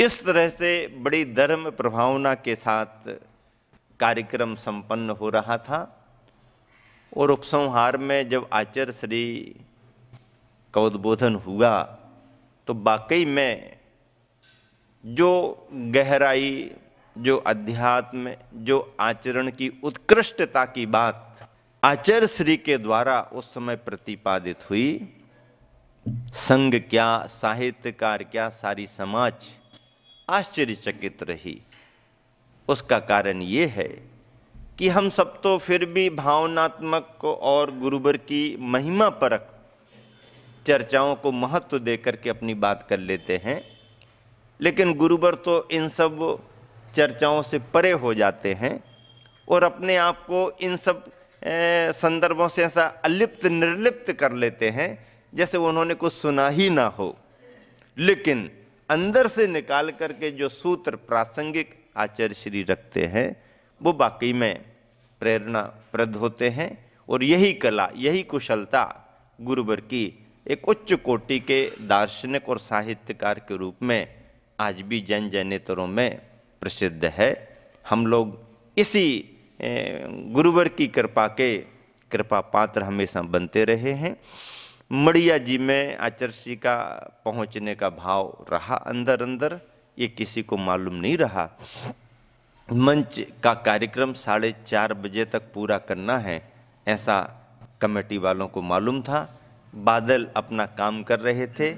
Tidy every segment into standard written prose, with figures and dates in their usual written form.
किस तरह से बड़ी धर्म प्रभावना के साथ कार्यक्रम संपन्न हो रहा था। और उपसंहार में जब आचार्य श्री का उद्बोधन हुआ तो वाकई में जो गहराई, जो अध्यात्म, जो आचरण की उत्कृष्टता की बात आचार्य श्री के द्वारा उस समय प्रतिपादित हुई, संघ क्या, साहित्यकार क्या, सारी समाज आश्चर्यचकित रही। उसका कारण ये है कि हम सब तो फिर भी भावनात्मक और गुरुवर की महिमा परक चर्चाओं को महत्व देकर के अपनी बात कर लेते हैं, लेकिन गुरुवर तो इन सब चर्चाओं से परे हो जाते हैं और अपने आप को इन सब संदर्भों से ऐसा अलिप्त निर्लिप्त कर लेते हैं जैसे उन्होंने कुछ सुना ही ना हो। लेकिन अंदर से निकाल करके जो सूत्र प्रासंगिक आचार्य श्री रखते हैं वो वाकई में प्रेरणाप्रद होते हैं। और यही कला, यही कुशलता गुरुवर की एक उच्च कोटि के दार्शनिक और साहित्यकार के रूप में आज भी जन जनेतरों में प्रसिद्ध है। हम लोग इसी गुरुवर की कृपा के कृपा पात्र हमेशा बनते रहे हैं। मड़िया जी में आचार्य श्री का पहुंचने का भाव रहा अंदर अंदर, ये किसी को मालूम नहीं रहा। मंच का कार्यक्रम 4:30 बजे तक पूरा करना है, ऐसा कमेटी वालों को मालूम था। बादल अपना काम कर रहे थे,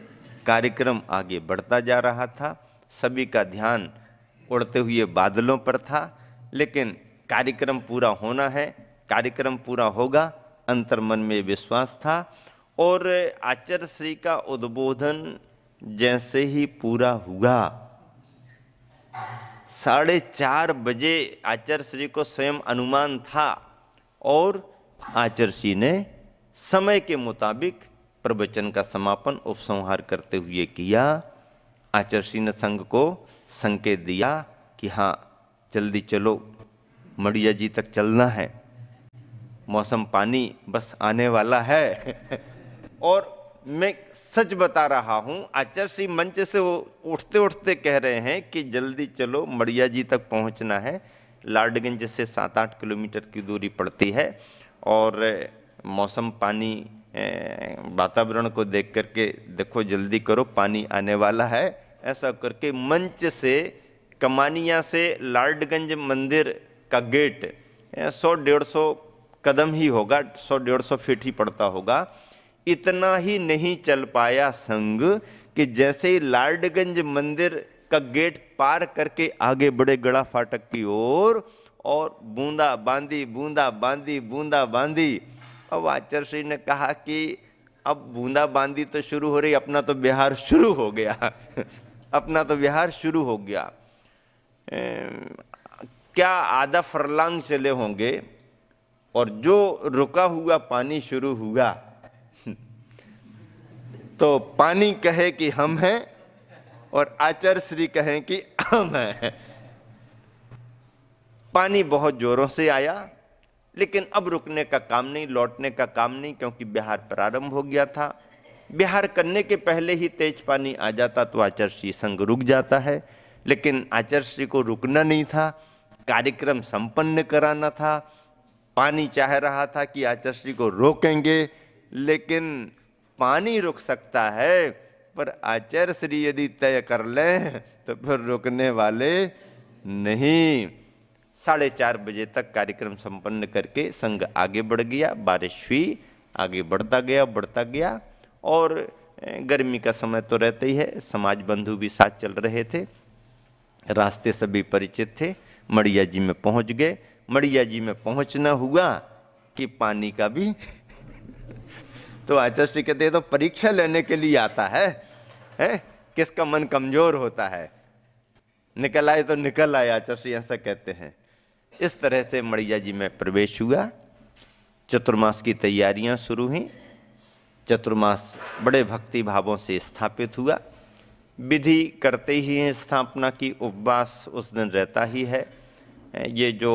कार्यक्रम आगे बढ़ता जा रहा था, सभी का ध्यान उड़ते हुए बादलों पर था। लेकिन कार्यक्रम पूरा होना है, कार्यक्रम पूरा होगा, अंतर्मन में विश्वास था। और आचार्य श्री का उद्बोधन जैसे ही पूरा हुआ, 4:30 बजे आचार्य श्री को स्वयं अनुमान था और आचार्य श्री ने समय के मुताबिक प्रवचन का समापन उपसंहार करते हुए किया। आचार्य श्री ने संघ को संकेत दिया कि हाँ जल्दी चलो, मड़िया जी तक चलना है, मौसम पानी बस आने वाला है। और मैं सच बता रहा हूं, आचार्य श्री मंच से उठते उठते कह रहे हैं कि जल्दी चलो, मड़िया जी तक पहुंचना है। लाडगंज से 7-8 किलोमीटर की दूरी पड़ती है और मौसम पानी वातावरण को देख करके देखो जल्दी करो, पानी आने वाला है। ऐसा करके मंच से कमानिया से लाडगंज मंदिर का गेट 100-150 कदम ही होगा, 100-150 फीट ही पड़ता होगा। इतना ही नहीं चल पाया संघ कि जैसे ही लाडगंज मंदिर का गेट पार करके आगे बढ़े गड़ा फाटक की ओर, और बूंदा बांदी बूंदा बांदी बूंदा बांदी। अब आचार्य श्री ने कहा कि अब बूंदा बांदी तो शुरू हो रही, अपना तो बिहार शुरू हो गया। अपना तो बिहार शुरू हो गया। क्या आधा फरलांग चले होंगे और जो रुका हुआ पानी शुरू हुआ तो पानी कहे कि हम हैं और आचार्य श्री कहें कि हम हैं। पानी बहुत जोरों से आया, लेकिन अब रुकने का काम नहीं, लौटने का काम नहीं, क्योंकि बिहार प्रारंभ हो गया था। बिहार करने के पहले ही तेज पानी आ जाता तो आचार्य श्री संघ रुक जाता है, लेकिन आचार्य श्री को रुकना नहीं था, कार्यक्रम संपन्न कराना था। पानी चाह रहा था कि आचार्य श्री को रोकेंगे, लेकिन पानी रुक सकता है पर आचार्य श्री यदि तय कर लें तो फिर रुकने वाले नहीं। 4:30 बजे तक कार्यक्रम संपन्न करके संघ आगे बढ़ गया। बारिश हुई, आगे बढ़ता गया और गर्मी का समय तो रहता ही है, समाज बंधु भी साथ चल रहे थे, रास्ते सभी परिचित थे। मड़िया जी में पहुंच गए। मड़िया जी में पहुंचना हुआ कि पानी का भी तो आचार्य श्री कहते हैं तो परीक्षा लेने के लिए आता है? किसका मन कमजोर होता है, निकल आए तो निकल आए, आचार्य श्री ऐसा कहते हैं। इस तरह से मड़िया जी में प्रवेश हुआ। चतुर्मास की तैयारियां शुरू हुई। चतुर्मास बड़े भक्ति भावों से स्थापित हुआ। विधि करते ही हैं स्थापना की, उपवास उस दिन रहता ही है। ये जो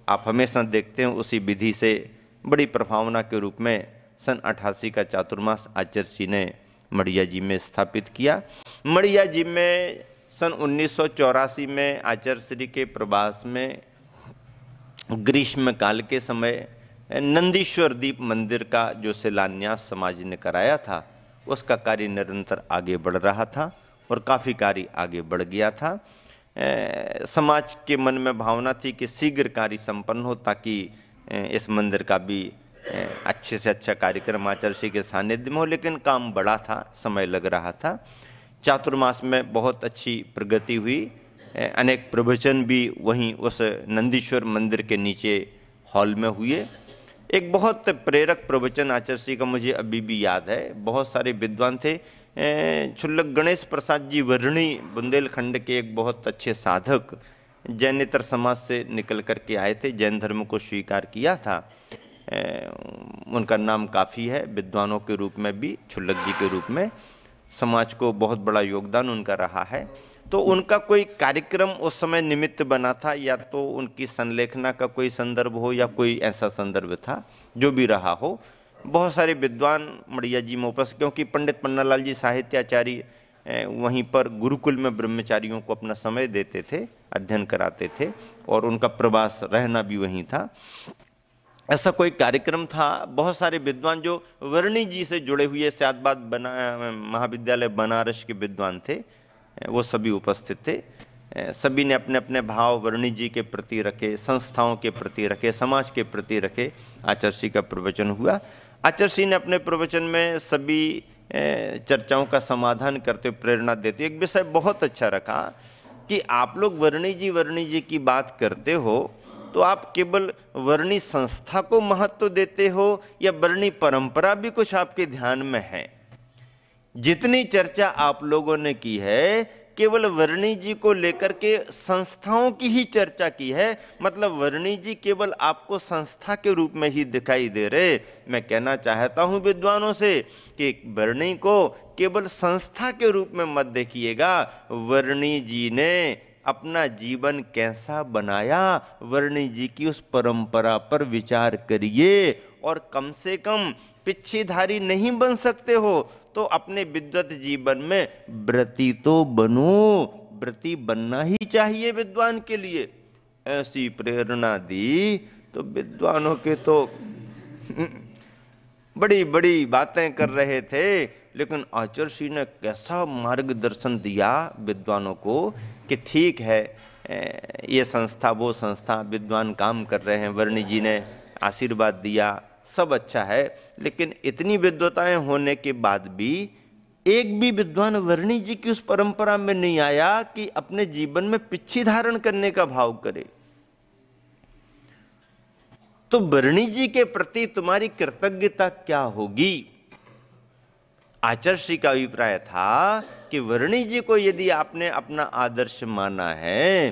आप हमेशा देखते हैं उसी विधि से बड़ी प्रभावना के रूप में सन 88 का चातुर्मास आचार्य श्री ने मड़िया जी में स्थापित किया। मड़िया जी में सन 1984 में आचार्य श्री के प्रवास में ग्रीष्म काल के समय नंदीश्वर दीप मंदिर का जो शिलान्यास समाज ने कराया था, उसका कार्य निरंतर आगे बढ़ रहा था और काफ़ी कार्य आगे बढ़ गया था। समाज के मन में भावना थी कि शीघ्र कार्य संपन्न हो, ताकि इस मंदिर का भी अच्छे से अच्छा कार्यक्रम आचार्य श्री के सानिध्य में हो, लेकिन काम बड़ा था, समय लग रहा था। चातुर्मास में बहुत अच्छी प्रगति हुई, अनेक प्रवचन भी वहीं उस नंदीश्वर मंदिर के नीचे हॉल में हुए। एक बहुत प्रेरक प्रवचन आचार्य श्री का मुझे अभी भी याद है। बहुत सारे विद्वान थे, क्षुल्लक गणेश प्रसाद जी वर्णी बुंदेलखंड के एक बहुत अच्छे साधक, जैनेतर समाज से निकल कर के आए थे, जैन धर्म को स्वीकार किया था। उनका नाम काफ़ी है विद्वानों के रूप में भी, क्षुल्लक जी के रूप में समाज को बहुत बड़ा योगदान उनका रहा है। तो उनका कोई कार्यक्रम उस समय निमित्त बना था, या तो उनकी संलेखना का कोई संदर्भ हो या कोई ऐसा संदर्भ था, जो भी रहा हो। बहुत सारे विद्वान मड़िया जी में उपस्थित, क्योंकि पंडित पन्नालाल जी साहित्याचार्य वहीं पर गुरुकुल में ब्रह्मचारियों को अपना समय देते थे, अध्ययन कराते थे, और उनका प्रवास रहना भी वहीं था। ऐसा कोई कार्यक्रम था। बहुत सारे विद्वान जो वर्णी जी से जुड़े हुए स्यादबाद महाविद्यालय बनारस के विद्वान थे, वो सभी उपस्थित थे। सभी ने अपने अपने भाव वर्णी जी के प्रति रखे, संस्थाओं के प्रति रखे, समाज के प्रति रखे। आचार्य श्री का प्रवचन हुआ। आचार्य श्री ने अपने प्रवचन में सभी चर्चाओं का समाधान करते हुए प्रेरणा देते एक विषय बहुत अच्छा रखा कि आप लोग वर्णी जी की बात करते हो, तो आप केवल वर्णी संस्था को महत्व देते हो या वर्णी परंपरा भी कुछ आपके ध्यान में है? जितनी चर्चा आप लोगों ने की है, केवल वर्णी जी को लेकर के संस्थाओं की ही चर्चा की है। मतलब वर्णी जी केवल आपको संस्था के रूप में ही दिखाई दे रहे। मैं कहना चाहता हूं विद्वानों से कि वर्णी को केवल संस्था के रूप में मत देखिएगा। वर्णी जी ने अपना जीवन कैसा बनाया, वर्णी जी की उस परंपरा पर विचार करिए, और कम से कम पिच्छेधारी नहीं बन सकते हो तो अपने विद्वत जीवन में व्रती तो बनो। व्रती बनना ही चाहिए विद्वान के लिए। ऐसी प्रेरणा दी तो विद्वानों के तो बड़ी बड़ी बातें कर रहे थे, लेकिन आचार्य श्री ने कैसा मार्गदर्शन दिया विद्वानों को कि ठीक है, ये संस्था वो संस्था, विद्वान काम कर रहे हैं, वर्णी जी ने आशीर्वाद दिया, सब अच्छा है, लेकिन इतनी विद्वताएं होने के बाद भी एक भी विद्वान वर्णी जी की उस परंपरा में नहीं आया कि अपने जीवन में पिच्छी धारण करने का भाव करे। तो वर्णी जी के प्रति तुम्हारी कृतज्ञता क्या होगी? आचार्य श्री का अभिप्राय था कि वर्णी जी को यदि आपने अपना आदर्श माना है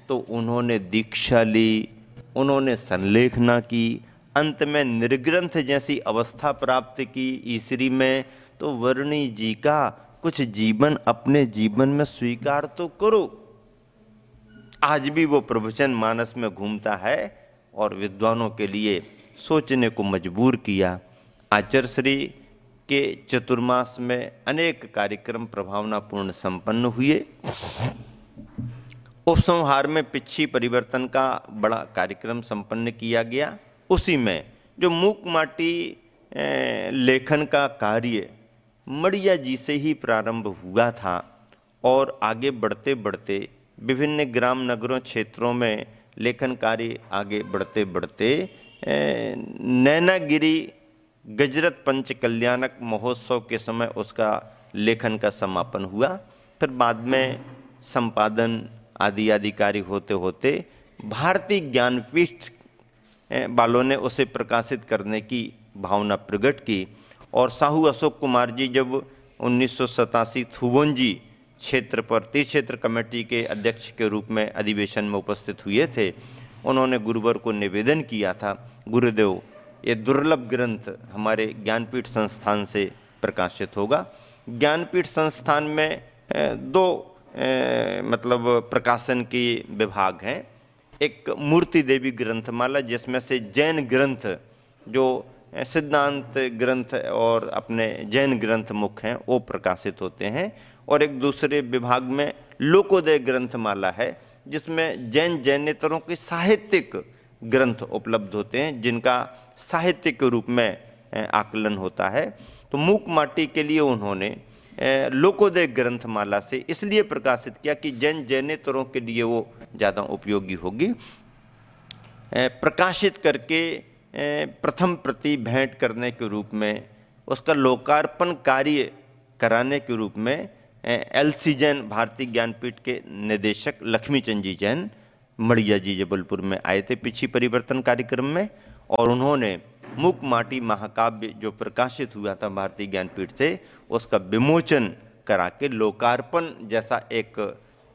तो उन्होंने दीक्षा ली, उन्होंने संलेखना की, अंत में निर्ग्रंथ जैसी अवस्था प्राप्त की ईसरी में, तो वर्णी जी का कुछ जीवन अपने जीवन में स्वीकार तो करो। आज भी वो प्रवचन मानस में घूमता है और विद्वानों के लिए सोचने को मजबूर किया। आचार्य श्री के चतुर्मास में अनेक कार्यक्रम प्रभावनापूर्ण संपन्न हुए। उपसंहार में पिच्छी परिवर्तन का बड़ा कार्यक्रम संपन्न किया गया। उसी में जो मूक माटी लेखन का कार्य मड़िया जी से ही प्रारंभ हुआ था और आगे बढ़ते बढ़ते विभिन्न ग्राम नगरों क्षेत्रों में लेखन कार्य आगे बढ़ते बढ़ते नैनागिरी गजरत पंच कल्याणक महोत्सव के समय उसका लेखन का समापन हुआ। फिर बाद में संपादन आदि कार्य होते होते भारतीय ज्ञानपीठ वालों ने उसे प्रकाशित करने की भावना प्रकट की और साहू अशोक कुमार जी जब 1987 थुवोंजी क्षेत्र पर तीर्थक्षेत्र कमेटी के अध्यक्ष के रूप में अधिवेशन में उपस्थित हुए थे, उन्होंने गुरुवर को निवेदन किया था, गुरुदेव ये दुर्लभ ग्रंथ हमारे ज्ञानपीठ संस्थान से प्रकाशित होगा। ज्ञानपीठ संस्थान में दो मतलब प्रकाशन के विभाग हैं। एक मूर्ति देवी ग्रंथमाला जिसमें से जैन ग्रंथ जो सिद्धांत ग्रंथ और अपने जैन ग्रंथ मुख्य हैं वो प्रकाशित होते हैं, और एक दूसरे विभाग में लोकोदय ग्रंथमाला है, जिसमें जैन जैनेतरों के साहित्यिक ग्रंथ उपलब्ध होते हैं, जिनका साहित्यिक रूप में आकलन होता है। तो मूक माटी के लिए उन्होंने लोकोदय ग्रंथमाला से इसलिए प्रकाशित किया कि जैन जैनेतरों के लिए वो ज़्यादा उपयोगी होगी। प्रकाशित करके प्रथम प्रति भेंट करने के रूप में, उसका लोकार्पण कार्य कराने के रूप में एल.सी. जैन भारतीय ज्ञानपीठ के निदेशक लक्ष्मीचंद जी जैन मड़िया जी जबलपुर में आए थे पिछी परिवर्तन कार्यक्रम में, और उन्होंने मूक माटी महाकाव्य जो प्रकाशित हुआ था भारतीय ज्ञानपीठ से, उसका विमोचन करा के लोकार्पण जैसा एक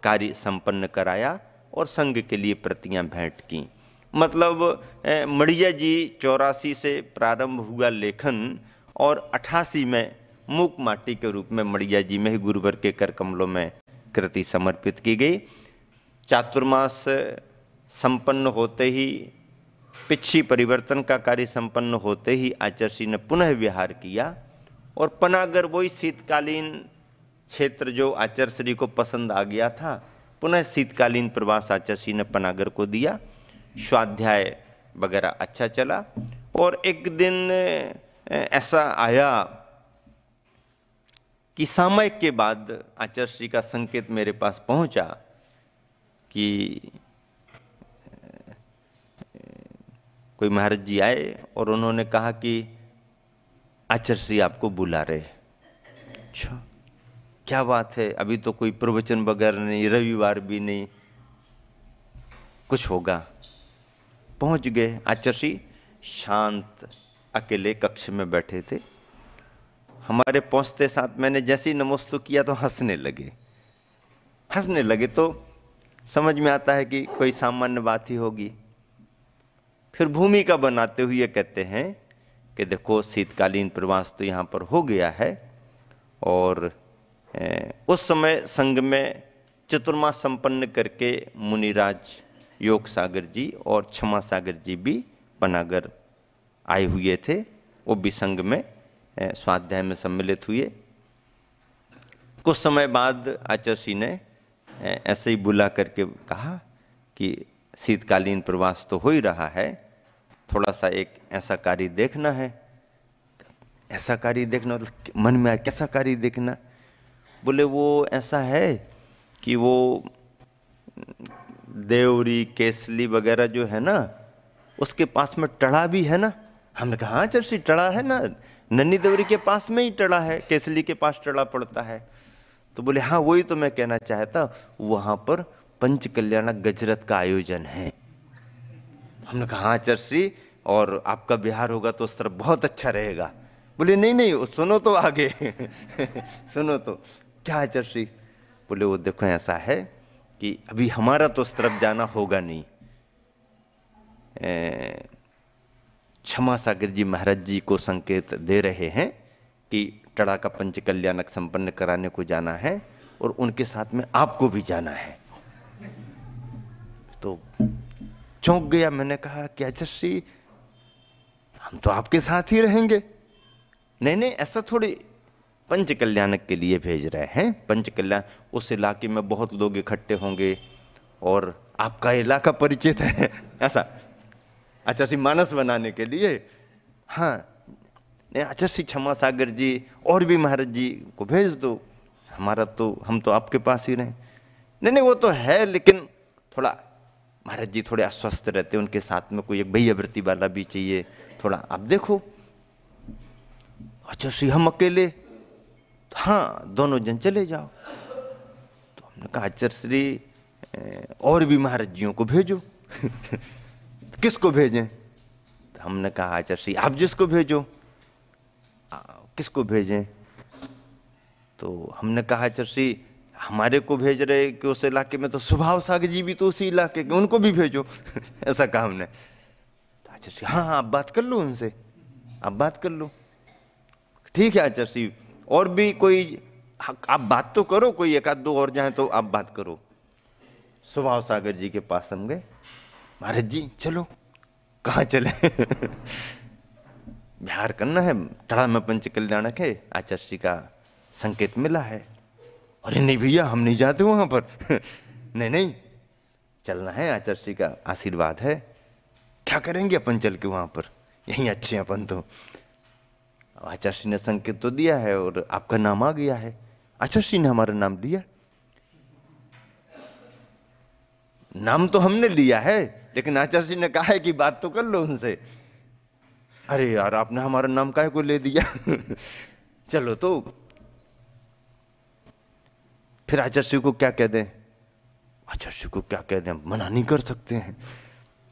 कार्य संपन्न कराया और संघ के लिए प्रतियां भेंट की। मतलब मड़िया जी 84 से प्रारंभ हुआ लेखन और 88 में मूक माटी के रूप में मड़िया जी में ही गुरुवर के कर कमलों में कृति समर्पित की गई। चातुर्मास संपन्न होते ही, पिछी परिवर्तन का कार्य संपन्न होते ही आचार्य ने पुनः विहार किया, और पनागर वही शीतकालीन क्षेत्र जो आचार्य को पसंद आ गया था, पुनः शीतकालीन प्रवास आचार्य ने पनागर को दिया। स्वाध्याय वगैरह अच्छा चला, और एक दिन ऐसा आया कि सामयिक के बाद आचार्य का संकेत मेरे पास पहुंचा कि कोई महाराज जी आए और उन्होंने कहा कि आचार्य आपको बुला रहे। अच्छा, क्या बात है, अभी तो कोई प्रवचन वगैरह नहीं, रविवार भी नहीं, कुछ होगा। पहुंच गए। आचार्य शांत अकेले कक्ष में बैठे थे। हमारे पहुंचते साथ मैंने जैसे ही नमस्ते किया तो हंसने लगे तो समझ में आता है कि कोई सामान्य बात ही होगी। फिर भूमिका बनाते हुए कहते हैं कि देखो शीतकालीन प्रवास तो यहाँ पर हो गया है, और उस समय संघ में चतुर्मास संपन्न करके मुनिराज योग सागर जी और क्षमा सागर जी भी पनागर आए हुए थे, वो भी संघ में स्वाध्याय में सम्मिलित हुए। कुछ समय बाद आचार्य ने ऐसे ही बुला करके कहा कि शीतकालीन प्रवास तो हो ही रहा है, थोड़ा सा एक ऐसा कार्य देखना है। ऐसा कार्य देखना मन में आया, कैसा कार्य देखना? बोले वो ऐसा है कि वो देवरी केसली वगैरह जो है ना, उसके पास में टड़ा भी है ना। हमने कहा हाँ चर्ची टड़ा है ना, नन्ही देवरी के पास में ही टड़ा है, केसली के पास टड़ा पड़ता है। तो बोले हाँ वही तो मैं कहना चाहता, वहां पर पंचकल्याण गजरत का आयोजन है। हमने कहा हाँ चर्ची, और आपका बिहार होगा तो उस तरफ बहुत अच्छा रहेगा। बोले नहीं नहीं सुनो तो आगे सुनो तो क्या है चर्ची? बोले वो देखो ऐसा है कि अभी हमारा तो उस तरफ जाना होगा नहीं, क्षमा सागर जी महाराज जी को संकेत दे रहे हैं कि टड़ा का पंच कल्याणक संपन्न कराने को जाना है, और उनके साथ में आपको भी जाना है। तो चौंक गया। मैंने कहा क्या चर्ची, हम तो आपके साथ ही रहेंगे। नहीं नहीं ऐसा थोड़ी, पंच कल्याणक के लिए भेज रहे हैं। पंच कल्याण उस इलाके में बहुत लोग इकट्ठे होंगे और आपका इलाका परिचित है, ऐसा आचार्य मानस बनाने के लिए। हाँ आचार्य क्षमा सागर जी और भी महाराज जी को भेज दो, हमारा तो हम तो आपके पास ही रहे। नहीं नहीं वो तो है, लेकिन थोड़ा महाराज जी थोड़े अस्वस्थ रहते, उनके साथ में कोई एक भैयावृत्ति वाला भी चाहिए, थोड़ा आप देखो। आचार्य हम अकेले? हाँ दोनों जन चले जाओ। तो हमने कहा आचार्य और भी महाराज जियों को भेजो किसको भेजें? तो हमने कहा आचार्य आप जिसको भेजो। किसको भेजें? तो हमने कहा आचार्य हमारे को भेज रहे कि उस इलाके में तो स्वभाव सागर जी भी तो उसी इलाके के, उनको भी भेजो ऐसा कहा हमने। तो आचार्य हाँ हाँ आप बात कर लो उनसे, आप बात कर लो। ठीक है आचार्य, और भी कोई आप बात तो करो, कोई एक आध दो और जाए तो आप बात करो। स्वभाव सागर जी के पास हम गए। महाराज जी चलो। कहाँ चले? बिहार करना है, टड़ा में पंच कल्याणक है, आचार्य का संकेत मिला है। अरे नहीं भैया, हम नहीं जाते वहां पर। नहीं नहीं, चलना है, आचार्य श्री का आशीर्वाद है, क्या करेंगे अपन चल के वहां पर, यहीं अच्छे हैं अपन तो। आचार्य श्री ने संकेत तो दिया है और आपका नाम आ गया है। आचार्य श्री ने हमारा नाम दिया, नाम तो हमने लिया है, लेकिन आचार्य श्री ने कहा है कि बात तो कर लो उनसे। अरे यार, आपने हमारा नाम काहे को ले दिया? चलो तो फिर आचार्य श्री को क्या कह दें? आचार्य श्री को क्या कह दें, मना नहीं कर सकते हैं।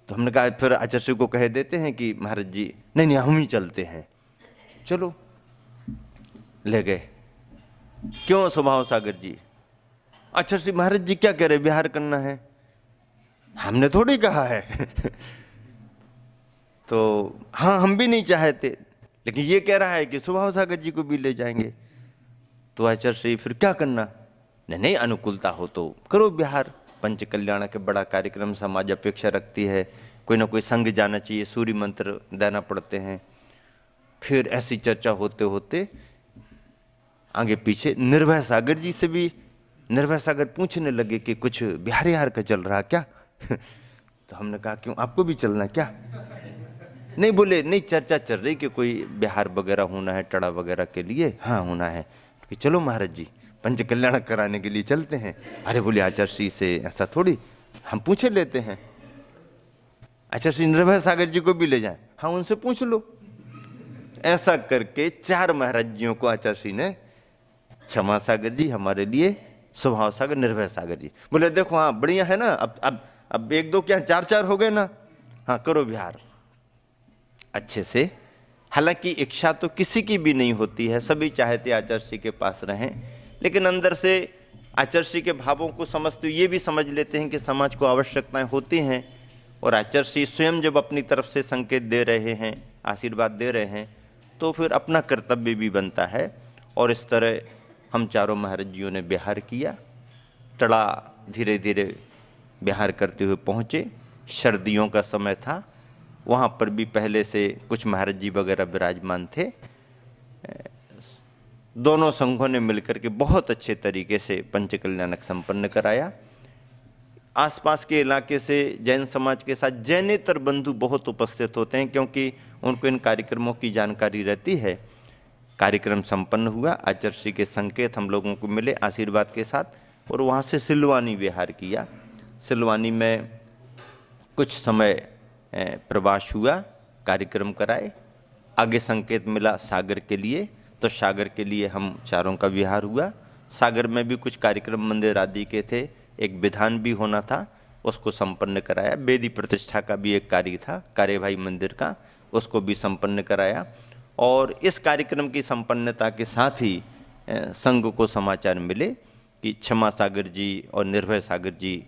तो हमने कहा फिर आचार्य श्री को कह देते हैं कि महाराज जी, नहीं नहीं हम ही चलते हैं। चलो, ले गए। क्यों स्वभाव सागर जी? आचार्य श्री महाराज जी क्या कह रहे, विहार करना है, हमने थोड़ी कहा है। तो हाँ, हम भी नहीं चाहते, लेकिन ये कह रहा है कि स्वभाव सागर जी को भी ले जाएंगे। तो आचार्य श्री फिर क्या करना? नहीं नहीं, अनुकूलता हो तो करो विहार, पंच कल्याण के बड़ा कार्यक्रम समाज अपेक्षा रखती है, कोई ना कोई संग जाना चाहिए, सूर्य मंत्र देना पड़ते हैं। फिर ऐसी चर्चा होते होते आगे पीछे निर्भय सागर जी से भी, निर्भय सागर पूछने लगे कि कुछ बिहार यार का चल रहा क्या? तो हमने कहा क्यों, आपको भी चलना क्या? नहीं, बोले नहीं, चर्चा चल रही कि कोई बिहार वगैरह होना है, टड़ा वगैरह के लिए। हाँ होना है। कि चलो महाराज जी, पंच कल्याण कराने के लिए चलते हैं। अरे बोले आचार्य श्री से ऐसा थोड़ी, हम पूछे लेते हैं। आचार्य श्री निर्भय सागर जी को भी ले जाए, हाँ उनसे पूछ लो। ऐसा करके 4 महाराज जियों को आचार्य श्री ने, क्षमा सागर जी हमारे लिए, स्वभाव सागर, निर्भय सागर जी। बोले देखो हाँ बढ़िया है ना, अब 1 2 क्या 4 हो गए ना, हाँ करो विहार अच्छे से। हालांकि इच्छा तो किसी की भी नहीं होती है, सभी चाहते आचार्य श्री के पास रहें, लेकिन अंदर से आचार्य श्री के भावों को समझते हुए ये भी समझ लेते हैं कि समाज को आवश्यकताएं होती हैं, और आचार्य श्री स्वयं जब अपनी तरफ से संकेत दे रहे हैं, आशीर्वाद दे रहे हैं, तो फिर अपना कर्तव्य भी बनता है। और इस तरह हम चारों महाराज जियों ने विहार किया। टड़ा धीरे धीरे विहार करते हुए पहुँचे। सर्दियों का समय था, वहाँ पर भी पहले से कुछ महाराज जी वगैरह विराजमान थे। दोनों संघों ने मिलकर के बहुत अच्छे तरीके से पंचकल्याणक संपन्न कराया। आसपास के इलाके से जैन समाज के साथ जैनेतर बंधु बहुत उपस्थित होते हैं, क्योंकि उनको इन कार्यक्रमों की जानकारी रहती है। कार्यक्रम संपन्न हुआ, आचार्य श्री के संकेत हम लोगों को मिले आशीर्वाद के साथ, और वहाँ से सिलवानी विहार किया। सिलवानी में कुछ समय प्रवास हुआ, कार्यक्रम कराए। आगे संकेत मिला सागर के लिए, तो सागर के लिए हम चारों का विहार हुआ। सागर में भी कुछ कार्यक्रम मंदिर आदि के थे, एक विधान भी होना था, उसको संपन्न कराया। वेदी प्रतिष्ठा का भी एक कार्य था, कार्यभाई मंदिर का, उसको भी संपन्न कराया। और इस कार्यक्रम की संपन्नता के साथ ही संघ को समाचार मिले कि क्षमा सागर जी और निर्भय सागर जी